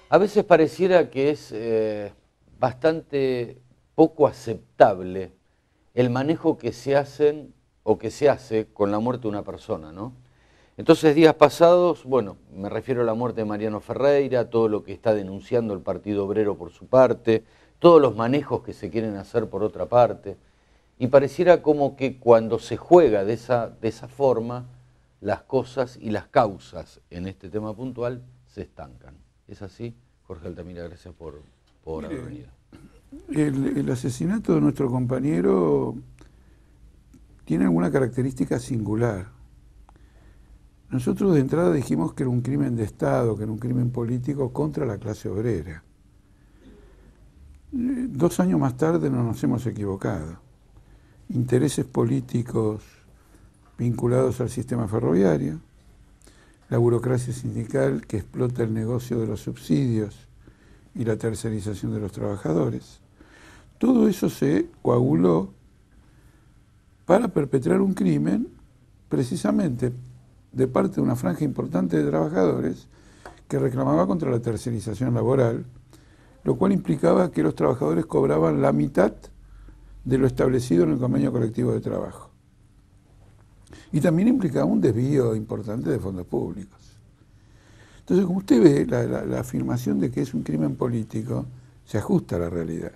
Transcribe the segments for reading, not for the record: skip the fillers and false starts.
A veces pareciera que es bastante poco aceptable el manejo que se hacen o que se hace con la muerte de una persona, ¿no? Entonces, días pasados, bueno, me refiero a la muerte de Mariano Ferreira, todo lo que está denunciando el Partido Obrero por su parte, todos los manejos que se quieren hacer por otra parte, y pareciera como que cuando se juega de esa forma, las cosas y las causas en este tema puntual se estancan. ¿Es así? Jorge Altamira, gracias por haber Mire, venido. el asesinato de nuestro compañero tiene alguna característica singular. Nosotros de entrada dijimos que era un crimen de Estado, que era un crimen político contra la clase obrera. 2 años más tarde no nos hemos equivocado. Intereses políticos vinculados al sistema ferroviario, la burocracia sindical que explota el negocio de los subsidios y la tercerización de los trabajadores. Todo eso se coaguló para perpetrar un crimen precisamente de parte de una franja importante de trabajadores que reclamaba contra la tercerización laboral, lo cual implicaba que los trabajadores cobraban la mitad de lo establecido en el convenio colectivo de trabajo. Y también implicaba un desvío importante de fondos públicos. Entonces, como usted ve, la afirmación de que es un crimen político se ajusta a la realidad.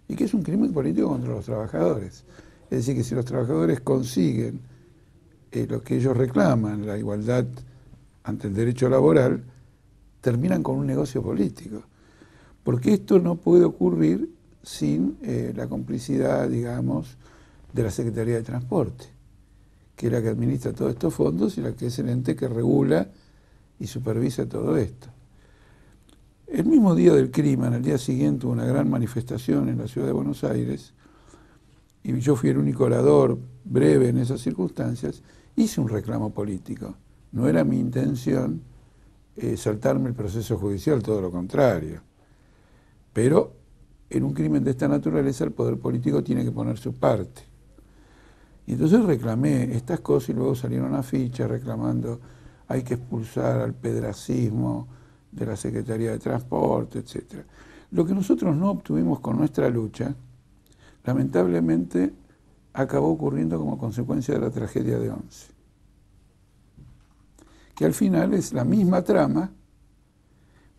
Y que es un crimen político contra los trabajadores. Es decir, que si los trabajadores consiguen lo que ellos reclaman, la igualdad ante el derecho laboral, terminan con un negocio político. Porque esto no puede ocurrir sin la complicidad, digamos, de la Secretaría de Transporte, que es la que administra todos estos fondos y la que es el ente que regula y supervisa todo esto. El mismo día del crimen, al día siguiente, hubo una gran manifestación en la ciudad de Buenos Aires, y yo fui el único orador breve en esas circunstancias. Hice un reclamo político. No era mi intención saltarme el proceso judicial, todo lo contrario. Pero en un crimen de esta naturaleza el poder político tiene que poner su parte. Y entonces reclamé estas cosas y luego salieron afiches reclamando hay que expulsar al pedracismo de la Secretaría de Transporte, etc. Lo que nosotros no obtuvimos con nuestra lucha, lamentablemente, acabó ocurriendo como consecuencia de la tragedia de Once. Que al final es la misma trama,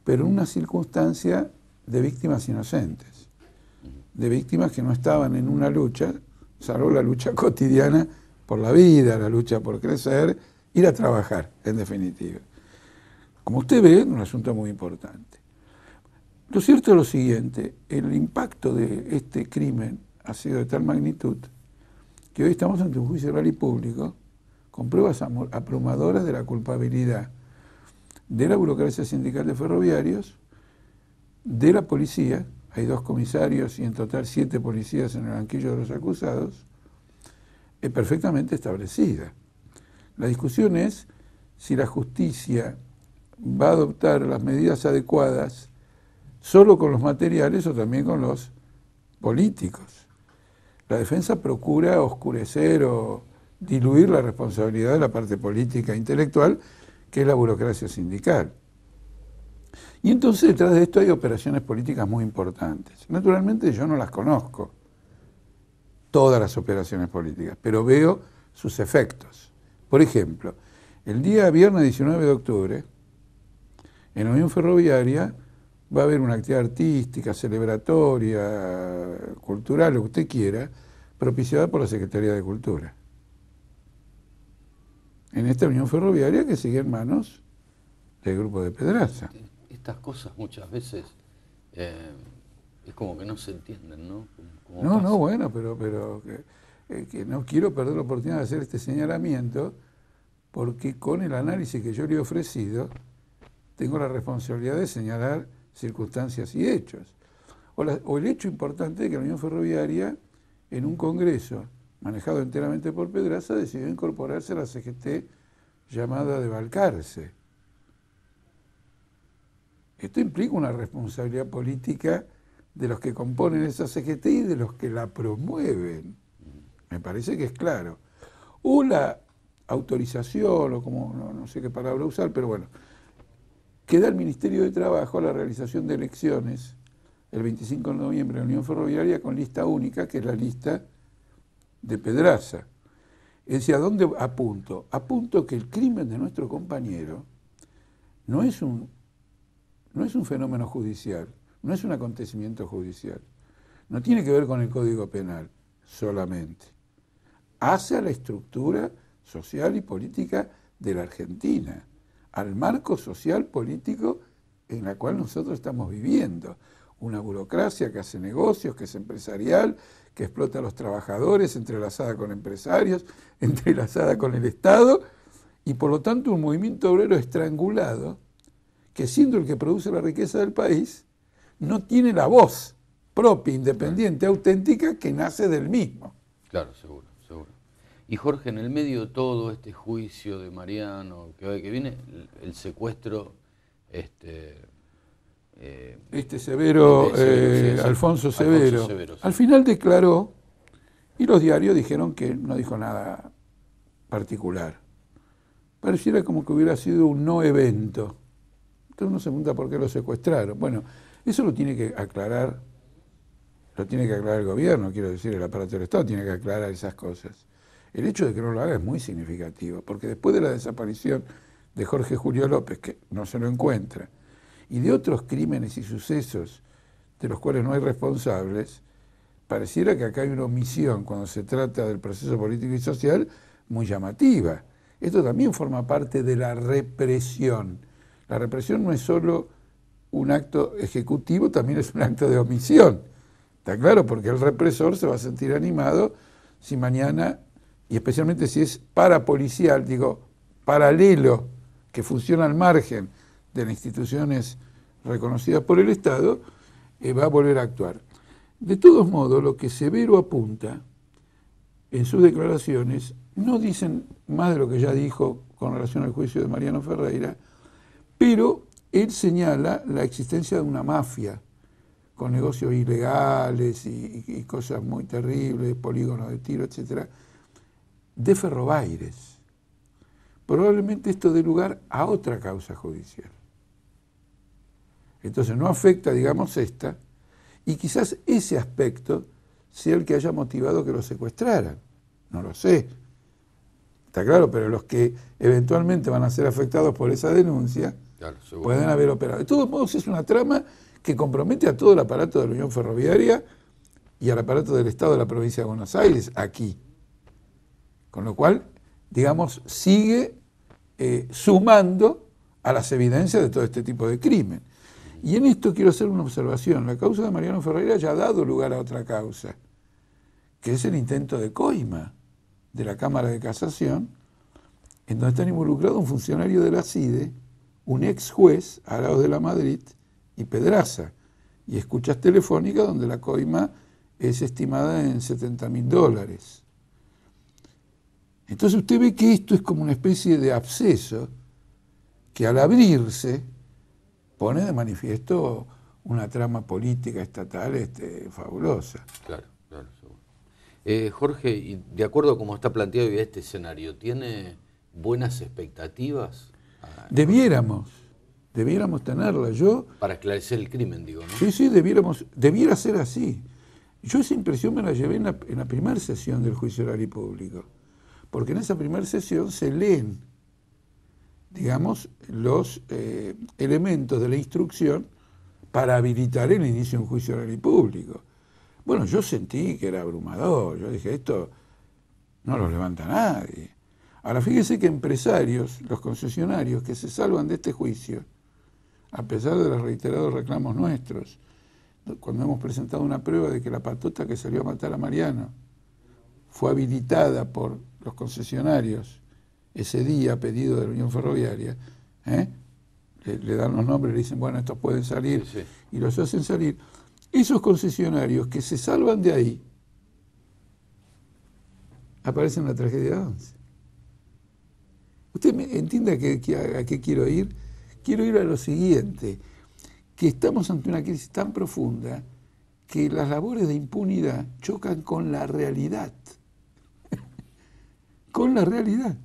pero en una circunstancia de víctimas inocentes, de víctimas que no estaban en una lucha, salvo la lucha cotidiana por la vida, la lucha por crecer, ir a trabajar, en definitiva. Como usted ve, es un asunto muy importante. Lo cierto es lo siguiente, el impacto de este crimen ha sido de tal magnitud que hoy estamos ante un juicio oral y público con pruebas abrumadoras de la culpabilidad de la burocracia sindical de ferroviarios, de la policía, hay 2 comisarios y en total 7 policías en el banquillo de los acusados, es perfectamente establecida. La discusión es si la justicia va a adoptar las medidas adecuadas solo con los materiales o también con los políticos. La defensa procura oscurecer o diluir la responsabilidad de la parte política e intelectual, que es la burocracia sindical. Y entonces detrás de esto hay operaciones políticas muy importantes. Naturalmente yo no las conozco, todas las operaciones políticas, pero veo sus efectos. Por ejemplo, el día viernes 19 de octubre, en la Unión Ferroviaria va a haber una actividad artística, celebratoria, cultural, lo que usted quiera, propiciada por la Secretaría de Cultura. En esta Unión Ferroviaria que sigue en manos del grupo de Pedraza. Estas cosas muchas veces es como que no se entienden, ¿no? Como No, pasa. no, bueno, pero que no quiero perder la oportunidad de hacer este señalamiento porque con el análisis que yo le he ofrecido tengo la responsabilidad de señalar circunstancias y hechos. O el hecho importante de que la Unión Ferroviaria, en un congreso manejado enteramente por Pedraza, decidió incorporarse a la CGT llamada de Balcarce. Esto implica una responsabilidad política de los que componen esa CGT y de los que la promueven. Me parece que es claro. O la autorización, o como no sé qué palabra usar, pero bueno, que da el Ministerio de Trabajo a la realización de elecciones el 25 de noviembre en la Unión Ferroviaria con lista única, que es la lista de Pedraza. Es decir, ¿a dónde apunto? Apunto que el crimen de nuestro compañero no es un fenómeno judicial, no es un acontecimiento judicial, no tiene que ver con el Código Penal solamente. Hace a la estructura social y política de la Argentina, al marco social político en la cual nosotros estamos viviendo. Una burocracia que hace negocios, que es empresarial, que explota a los trabajadores, entrelazada con empresarios, entrelazada con el Estado, y por lo tanto un movimiento obrero estrangulado, que siendo el que produce la riqueza del país, no tiene la voz propia, independiente, auténtica, que nace del mismo. Claro, seguro, seguro. Y Jorge, en el medio de todo este juicio de Mariano, que viene el secuestro, Severo, sí, Alfonso Severo, sí. al final declaró, y los diarios dijeron que no dijo nada particular. Pareciera como que hubiera sido un no evento. Entonces uno se pregunta por qué lo secuestraron. Bueno, eso lo tiene que aclarar el gobierno, quiero decir, el aparato del Estado tiene que aclarar esas cosas. El hecho de que no lo haga es muy significativo, porque después de la desaparición de Jorge Julio López, que no se lo encuentra, y de otros crímenes y sucesos de los cuales no hay responsables, pareciera que acá hay una omisión cuando se trata del proceso político y social muy llamativa. Esto también forma parte de la represión. La represión no es solo un acto ejecutivo, también es un acto de omisión. ¿Está claro? Porque el represor se va a sentir animado si mañana, y especialmente si es parapolicial, digo, paralelo, que funciona al margen de las instituciones reconocidas por el Estado, va a volver a actuar. De todos modos, lo que Severo apunta en sus declaraciones no dicen más de lo que ya dijo con relación al juicio de Mariano Ferreira, pero él señala la existencia de una mafia con negocios ilegales y cosas muy terribles, polígonos de tiro, etcétera, de Ferrobaires. Probablemente esto dé lugar a otra causa judicial. Entonces no afecta, digamos, esta, y quizás ese aspecto sea el que haya motivado que lo secuestraran. No lo sé. Está claro, pero los que eventualmente van a ser afectados por esa denuncia, claro, pueden haber operado. De todos modos, es una trama que compromete a todo el aparato de la Unión Ferroviaria y al aparato del Estado de la provincia de Buenos Aires, aquí. Con lo cual, digamos, sigue sumando a las evidencias de todo este tipo de crimen. Y en esto quiero hacer una observación. La causa de Mariano Ferreira ya ha dado lugar a otra causa, que es el intento de coima de la Cámara de Casación, en donde están involucrados un funcionario de la CIDE, un ex juez, Arauz de la Madrid, y Pedraza, y escuchas telefónicas donde la coima es estimada en $70.000. Entonces usted ve que esto es como una especie de absceso que al abrirse pone de manifiesto una trama política estatal fabulosa. Claro, claro, seguro. Jorge, y de acuerdo a cómo está planteado hoy este escenario, ¿tiene buenas expectativas? Debiéramos tenerlas. Para esclarecer el crimen, digo, ¿no? Sí, debiera ser así. Yo esa impresión me la llevé en la primera sesión del juicio oral y público, porque en esa primera sesión se leen, digamos, los elementos de la instrucción para habilitar el inicio de un juicio oral y público. Bueno, yo sentí que era abrumador. Yo dije, esto no lo levanta nadie. Ahora, fíjese que empresarios, los concesionarios que se salvan de este juicio, a pesar de los reiterados reclamos nuestros, cuando hemos presentado una prueba de que la patota que salió a matar a Mariano fue habilitada por los concesionarios ese día a pedido de la Unión Ferroviaria, le dan los nombres, le dicen, bueno, estos pueden salir, sí. Y los hacen salir. Esos concesionarios que se salvan de ahí aparecen en la tragedia 11. ¿Usted entiende a qué quiero ir? Quiero ir a lo siguiente, que estamos ante una crisis tan profunda que las labores de impunidad chocan con la realidad. Con la realidad.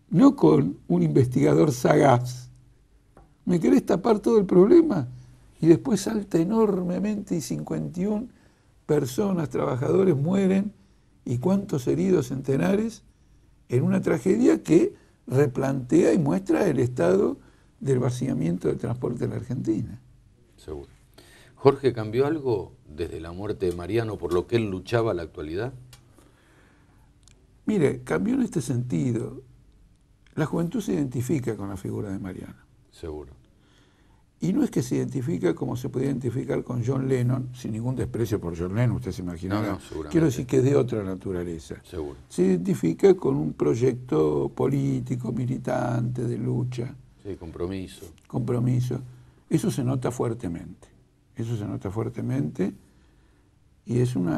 No con un investigador sagaz, ¿Me querés tapar todo el problema? Y después salta enormemente y 51 personas, trabajadores mueren y cuántos heridos, centenares, en una tragedia que replantea y muestra el estado del vaciamiento del transporte en la Argentina. Seguro. Jorge, ¿cambió algo desde la muerte de Mariano por lo que él luchaba a la actualidad? Mire, cambió en este sentido. La juventud se identifica con la figura de Mariano. Seguro. Y no es que se identifica como se podía identificar con John Lennon, sin ningún desprecio por John Lennon, usted se imaginará. No, seguramente. Quiero decir que es de otra naturaleza. Seguro. Se identifica con un proyecto político, militante, de lucha. Sí, compromiso. Compromiso. Eso se nota fuertemente. Eso se nota fuertemente y es un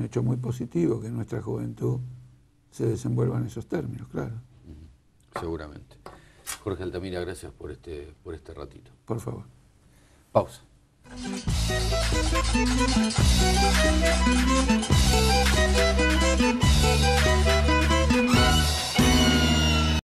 hecho muy positivo que nuestra juventud se desenvuelva en esos términos, claro. Seguramente. Jorge Altamira, gracias por este ratito. Por favor. Pausa.